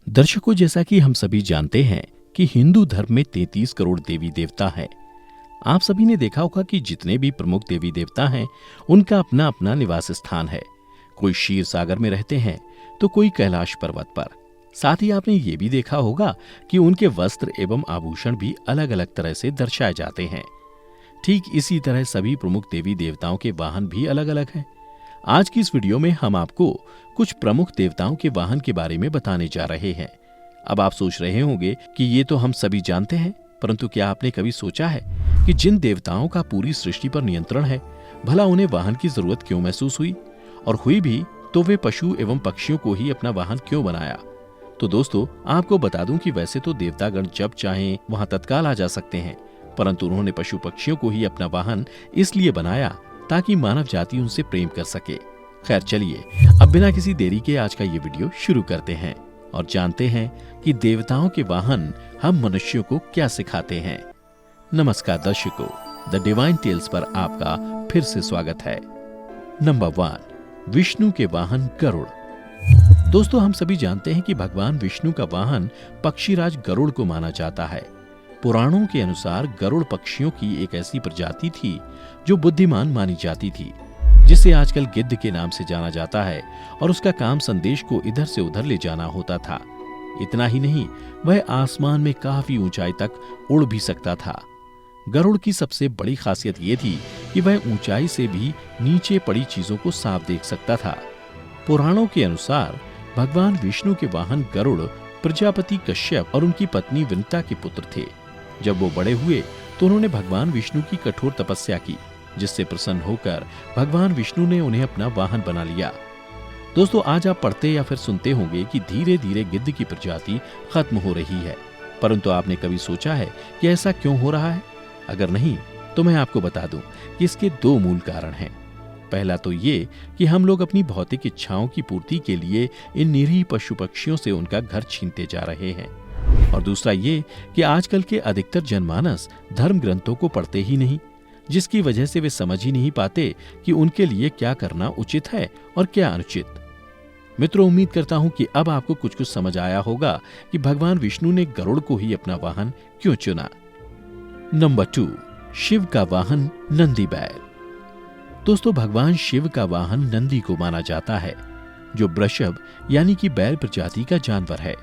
दर्शकों, जैसा कि हम सभी जानते हैं कि हिंदू धर्म में 33 करोड़ देवी देवता हैं। आप सभी ने देखा होगा कि जितने भी प्रमुख देवी देवता हैं, उनका अपना अपना निवास स्थान है। कोई क्षीर सागर में रहते हैं तो कोई कैलाश पर्वत पर। साथ ही आपने ये भी देखा होगा कि उनके वस्त्र एवं आभूषण भी अलग अलग तरह से दर्शाए जाते हैं। ठीक इसी तरह सभी प्रमुख देवी देवताओं के वाहन भी अलग अलग हैं। आज की इस वीडियो में हम आपको कुछ प्रमुख देवताओं के वाहन के बारे में बताने जा रहे हैं। अब आप सोच रहे होंगे कि ये तो हम सभी जानते हैं, परंतु क्या आपने कभी सोचा है कि जिन देवताओं का पूरी सृष्टि पर नियंत्रण है, भला उन्हें वाहन की जरूरत क्यों महसूस हुई, और हुई भी तो वे पशु एवं पक्षियों को ही अपना वाहन क्यों बनाया। तो दोस्तों, आपको बता दूं कि वैसे तो देवतागण जब चाहें वहां तत्काल आ जा सकते हैं, परंतु उन्होंने पशु पक्षियों को ही अपना वाहन इसलिए बनाया ताकि मानव जाति उनसे प्रेम कर सके। खैर चलिए, अब बिना किसी देरी के आज का ये वीडियो शुरू करते हैं और जानते हैं कि देवताओं के वाहन हम मनुष्यों को क्या सिखाते हैं। नमस्कार दर्शकों, द डिवाइन टेल्स पर आपका फिर से स्वागत है। नंबर 1, विष्णु के वाहन गरुड़। दोस्तों, हम सभी जानते हैं कि भगवान विष्णु का वाहन पक्षीराज गरुड़ को माना जाता है। पुराणों के अनुसार गरुड़ पक्षियों की एक ऐसी प्रजाति थी जो बुद्धिमान मानी जाती थी, जिसे आजकल गिद्ध के नाम से जाना जाता है, और उसका काम संदेश को इधर से उधर ले जाना होता था। इतना ही नहीं, वह आसमान में काफी ऊंचाई तक उड़ भी सकता था। गरुड़ की सबसे बड़ी खासियत यह थी कि वह ऊंचाई से भी नीचे पड़ी चीजों को साफ देख सकता था। पुराणों के अनुसार भगवान विष्णु के वाहन गरुड़ प्रजापति कश्यप और उनकी पत्नी विनता के पुत्र थे। जब वो बड़े हुए तो उन्होंने भगवान विष्णु की कठोर तपस्या की, जिससे प्रसन्न होकर भगवान विष्णु ने उन्हें अपना वाहन बना लिया। दोस्तों, आज आप पढ़ते या फिर सुनते होंगे कि धीरे धीरे गिद्ध की प्रजाति खत्म हो रही है, परंतु आपने कभी सोचा है कि ऐसा क्यों हो रहा है? अगर नहीं तो मैं आपको बता दूं कि इसके 2 मूल कारण हैं। पहला तो ये कि हम लोग अपनी भौतिक इच्छाओं की पूर्ति के लिए इन निरीह पशु पक्षियों से उनका घर छीनते जा रहे हैं, और दूसरा ये कि आजकल के अधिकतर जनमानस धर्म ग्रंथों को पढ़ते ही नहीं, जिसकी वजह से वे समझ ही नहीं पाते कि उनके लिए क्या करना उचित है और क्या अनुचित। मित्रों, उम्मीद करता हूं कि अब आपको कुछ कुछ समझ आया होगा कि भगवान विष्णु ने गरुड़ को ही अपना वाहन क्यों चुना। नंबर 2, शिव का वाहन नंदी बैल। दोस्तों, भगवान शिव का वाहन नंदी को माना जाता है, जो वृषभ यानी कि बैल प्रजाति का जानवर है।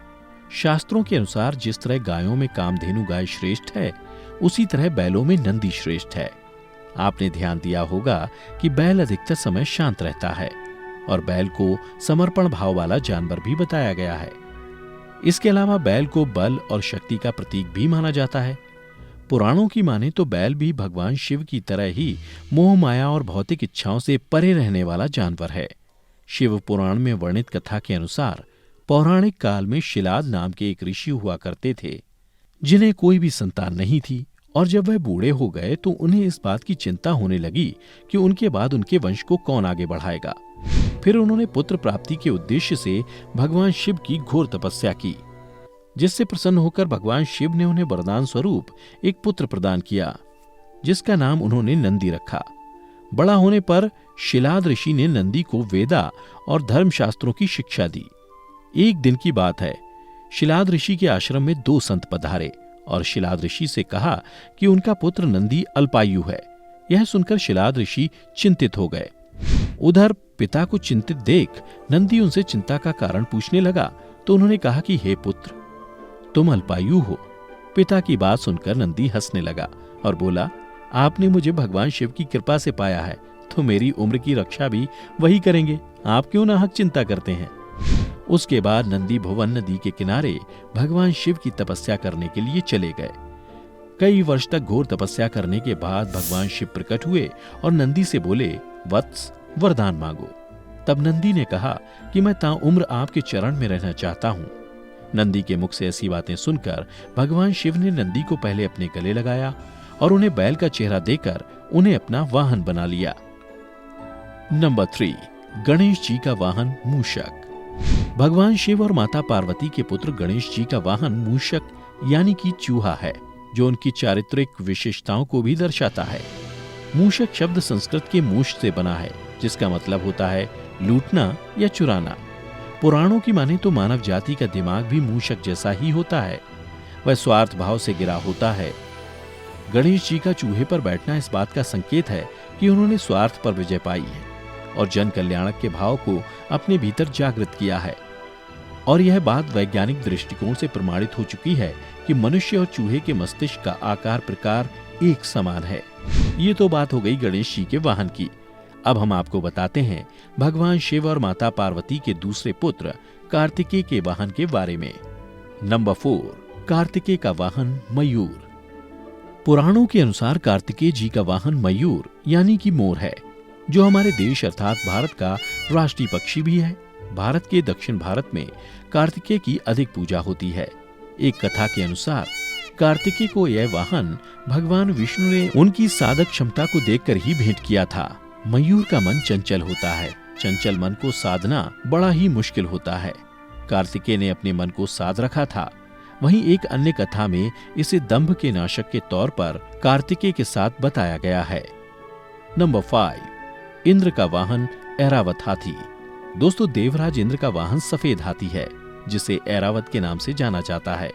शास्त्रों के अनुसार जिस तरह गायों में कामधेनु गाय श्रेष्ठ है, उसी तरह बैलों में नंदी श्रेष्ठ है। आपने ध्यान दिया होगा कि बैल अधिकतर समय शांत रहता है, और बैल को समर्पण भाव वाला जानवर भी बताया गया है। इसके अलावा बैल को बल और शक्ति का प्रतीक भी माना जाता है। पुराणों की माने तो बैल भी भगवान शिव की तरह ही मोह माया और भौतिक इच्छाओं से परे रहने वाला जानवर है। शिव पुराण में वर्णित कथा के अनुसार पौराणिक काल में शिलाद नाम के एक ऋषि हुआ करते थे, जिन्हें कोई भी संतान नहीं थी, और जब वह बूढ़े हो गए तो उन्हें इस बात की चिंता होने लगी कि उनके बाद उनके वंश को कौन आगे बढ़ाएगा। फिर उन्होंने पुत्र प्राप्ति के उद्देश्य से भगवान शिव की घोर तपस्या की, जिससे प्रसन्न होकर भगवान शिव ने उन्हें वरदान स्वरूप एक पुत्र प्रदान किया, जिसका नाम उन्होंने नंदी रखा। बड़ा होने पर शिलाद ऋषि ने नंदी को वेदा और धर्मशास्त्रों की शिक्षा दी। एक दिन की बात है, शिलाद ऋषि के आश्रम में 2 संत पधारे और शिलाद ऋषि से कहा कि उनका पुत्र नंदी अल्पायु है। यह सुनकर शिलाद ऋषि चिंतित हो गए। उधर पिता को चिंतित देख नंदी उनसे चिंता का कारण पूछने लगा, तो उन्होंने कहा कि हे पुत्र, तुम अल्पायु हो। पिता की बात सुनकर नंदी हंसने लगा और बोला, आपने मुझे भगवान शिव की कृपा से पाया है, तो मेरी उम्र की रक्षा भी वही करेंगे। आप क्यों नाहक चिंता करते हैं? उसके बाद नंदी भुवन नदी के किनारे भगवान शिव की तपस्या करने के लिए चले गए। कई वर्ष तक घोर तपस्या करने के बाद भगवान शिव प्रकट हुए और नंदी से बोले, वत्स, वरदान मांगो। तब नंदी ने कहा कि मैं ताउम्र आपके चरण में रहना चाहता हूँ। नंदी के मुख से ऐसी बातें सुनकर भगवान शिव ने नंदी को पहले अपने गले लगाया और उन्हें बैल का चेहरा देकर उन्हें अपना वाहन बना लिया। नंबर 3, गणेश जी का वाहन मूषक। भगवान शिव और माता पार्वती के पुत्र गणेश जी का वाहन मूषक यानी कि चूहा है, जो उनकी चारित्रिक विशेषताओं को भी दर्शाता है। मूषक शब्द संस्कृत के मूष से बना है, जिसका मतलब होता है लूटना या चुराना। पुराणों की माने तो मानव जाति का दिमाग भी मूषक जैसा ही होता है। वह स्वार्थ भाव से गिरा होता है। गणेश जी का चूहे पर बैठना इस बात का संकेत है कि उन्होंने स्वार्थ पर विजय पाई है और जन कल्याणक के भाव को अपने भीतर जागृत किया है। और यह बात वैज्ञानिक दृष्टिकोण से प्रमाणित हो चुकी है कि मनुष्य और चूहे के मस्तिष्क का आकार प्रकार एक समान है। ये तो बात हो गई गणेश जी के वाहन की। अब हम आपको बताते हैं भगवान शिव और माता पार्वती के दूसरे पुत्र कार्तिकेय के वाहन के बारे में। नंबर 4, कार्तिकेय का वाहन मयूर। पुराणों के अनुसार कार्तिकेय जी का वाहन मयूर यानी कि मोर है, जो हमारे देश अर्थात भारत का राष्ट्रीय पक्षी भी है। भारत के दक्षिण भारत में कार्तिकेय की अधिक पूजा होती है। एक कथा के अनुसार कार्तिकेय को यह वाहन भगवान विष्णु ने उनकी साधक क्षमता को देखकर ही भेंट किया था। मयूर का मन चंचल होता है। चंचल मन को साधना बड़ा ही मुश्किल होता है। कार्तिकेय ने अपने मन को साध रखा था। वहीं एक अन्य कथा में इसे दंभ के नाशक के तौर पर कार्तिकेय के साथ बताया गया है। नंबर 5, इंद्र का वाहन ऐरावत हाथी। दोस्तों, देवराज इंद्र का वाहन सफेद हाथी है, जिसे ऐरावत के नाम से जाना जाता है।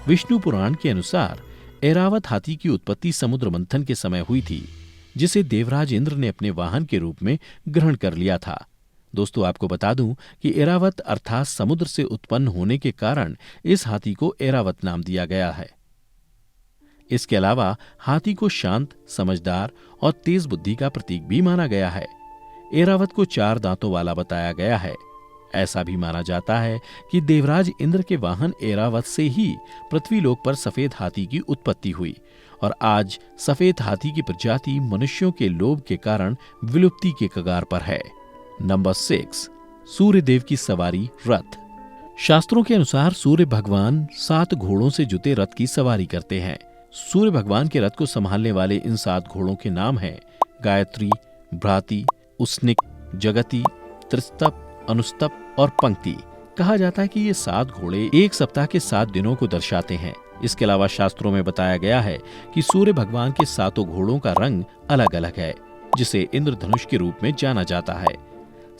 विष्णु पुराण के अनुसार ऐरावत हाथी की उत्पत्ति समुद्र मंथन के समय हुई थी, जिसे देवराज इंद्र ने अपने वाहन के रूप में ग्रहण कर लिया था। दोस्तों, आपको बता दूं कि ऐरावत अर्थात समुद्र से उत्पन्न होने के कारण इस हाथी को ऐरावत नाम दिया गया है। इसके अलावा हाथी को शांत, समझदार और तेज बुद्धि का प्रतीक भी माना गया है। ऐरावत को 4 दांतों वाला बताया गया है। ऐसा भी माना जाता है कि देवराज इंद्र के वाहन ऐरावत से ही पृथ्वीलोक पर सफेद हाथी की उत्पत्ति हुई और आज सफेद हाथी की प्रजाति मनुष्यों के लोभ के कारण विलुप्ति के कगार पर है। नंबर 6, सूर्य देव की सवारी रथ। शास्त्रों के अनुसार सूर्य भगवान 7 घोड़ों से जुते रथ की सवारी करते हैं। सूर्य भगवान के रथ को संभालने वाले इन 7 घोड़ों के नाम हैं गायत्री, भ्राति, उस्निक, जगति, त्रिस्तप, अनुस्तप और पंक्ति। कहा जाता है कि ये 7 घोड़े एक सप्ताह के 7 दिनों को दर्शाते हैं। इसके अलावा शास्त्रों में बताया गया है कि सूर्य भगवान के 7 घोड़ों का रंग अलग अलग है, जिसे इंद्रधनुष के रूप में जाना जाता है।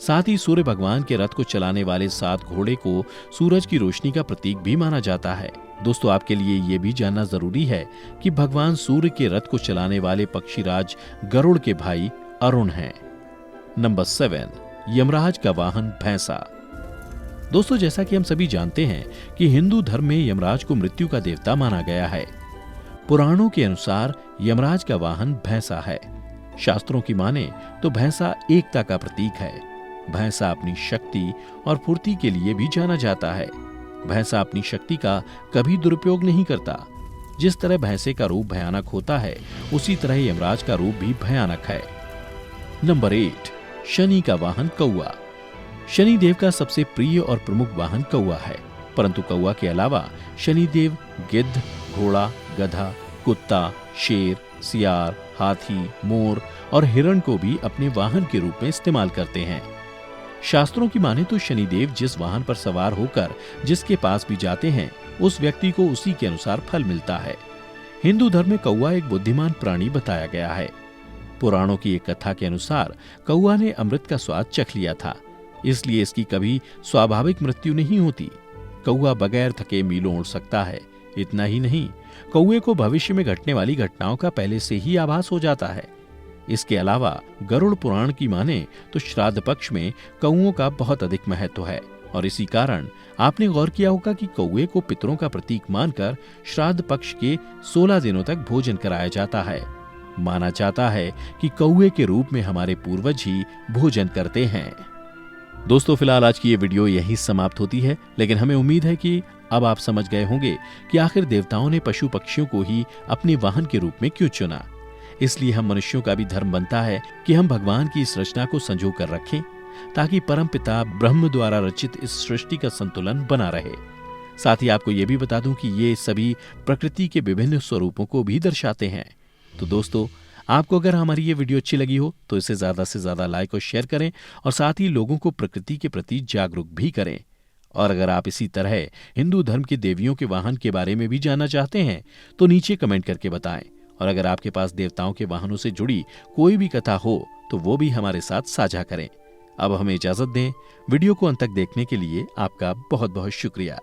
साथ ही सूर्य भगवान के रथ को चलाने वाले 7 घोड़े को सूरज की रोशनी का प्रतीक भी माना जाता है। दोस्तों, आपके लिए ये भी जानना जरूरी है कि भगवान सूर्य के रथ को चलाने वाले पक्षीराज गरुड़ के भाई अरुण हैं। नंबर 7, यमराज का वाहन भैंसा। दोस्तों, जैसा कि हम सभी जानते हैं कि हिंदू धर्म में यमराज को मृत्यु का देवता माना गया है। पुराणों के अनुसार यमराज का वाहन भैंसा है। शास्त्रों की माने तो भैंसा एकता का प्रतीक है। भैंसा अपनी शक्ति और फुर्ती के लिए भी जाना जाता है। भैंसा अपनी शक्ति का कभी दुरुपयोग नहीं करता। जिस तरह भैंसे का रूप भयानक होता है, उसी तरह यमराज का रूप भी भयानक है। नंबर 8, शनि का वाहन कौआ। शनिदेव का सबसे प्रिय और प्रमुख वाहन कौआ है, परंतु कौआ के अलावा शनिदेव गिद्ध, घोड़ा, गधा, कुत्ता, शेर, सियार, हाथी, मोर और हिरण को भी अपने वाहन के रूप में इस्तेमाल करते हैं। शास्त्रों की माने तो शनिदेव जिस वाहन पर सवार होकर जिसके पास भी जाते हैं, उस व्यक्ति को उसी के अनुसार फल मिलता है। हिंदू धर्म में कौआ एक बुद्धिमान प्राणी बताया गया है। पुराणों की एक कथा के अनुसार कौआ ने अमृत का स्वाद चख लिया था, इसलिए इसकी कभी स्वाभाविक मृत्यु नहीं होती। कौआ बगैर थके मीलों उड़ सकता है। इतना ही नहीं, कौए को भविष्य में घटने वाली घटनाओं का पहले से ही आभास हो जाता है। इसके अलावा गरुड़ पुराण की माने तो श्राद्ध पक्ष में कौओं का बहुत अधिक महत्व है और इसी कारण आपने गौर किया होगा कि कौए को पितरों का प्रतीक मानकर श्राद्ध पक्ष के 16 दिनों तक भोजन कराया जाता है। माना जाता है कि कौए के रूप में हमारे पूर्वज ही भोजन करते हैं। दोस्तों, फिलहाल आज की ये वीडियो यहीं समाप्त होती है, लेकिन हमें उम्मीद है कि अब आप समझ गए होंगे कि आखिर देवताओं ने पशु पक्षियों को ही अपने वाहन के रूप में क्यों चुना। इसलिए हम मनुष्यों का भी धर्म बनता है कि हम भगवान की इस रचना को संजो कर रखें, ताकि परमपिता ब्रह्म द्वारा रचित इस सृष्टि का संतुलन बना रहे। साथ ही आपको ये भी बता दूं कि ये सभी प्रकृति के विभिन्न स्वरूपों को भी दर्शाते हैं। तो दोस्तों, आपको अगर हमारी ये वीडियो अच्छी लगी हो तो इसे ज्यादा से ज्यादा लाइक और शेयर करें और साथ ही लोगों को प्रकृति के प्रति जागरूक भी करें। और अगर आप इसी तरह हिंदू धर्म के देवियों के वाहन के बारे में भी जानना चाहते हैं तो नीचे कमेंट करके बताएं। और अगर आपके पास देवताओं के वाहनों से जुड़ी कोई भी कथा हो तो वो भी हमारे साथ साझा करें। अब हमें इजाजत दें। वीडियो को अंत तक देखने के लिए आपका बहुत बहुत शुक्रिया।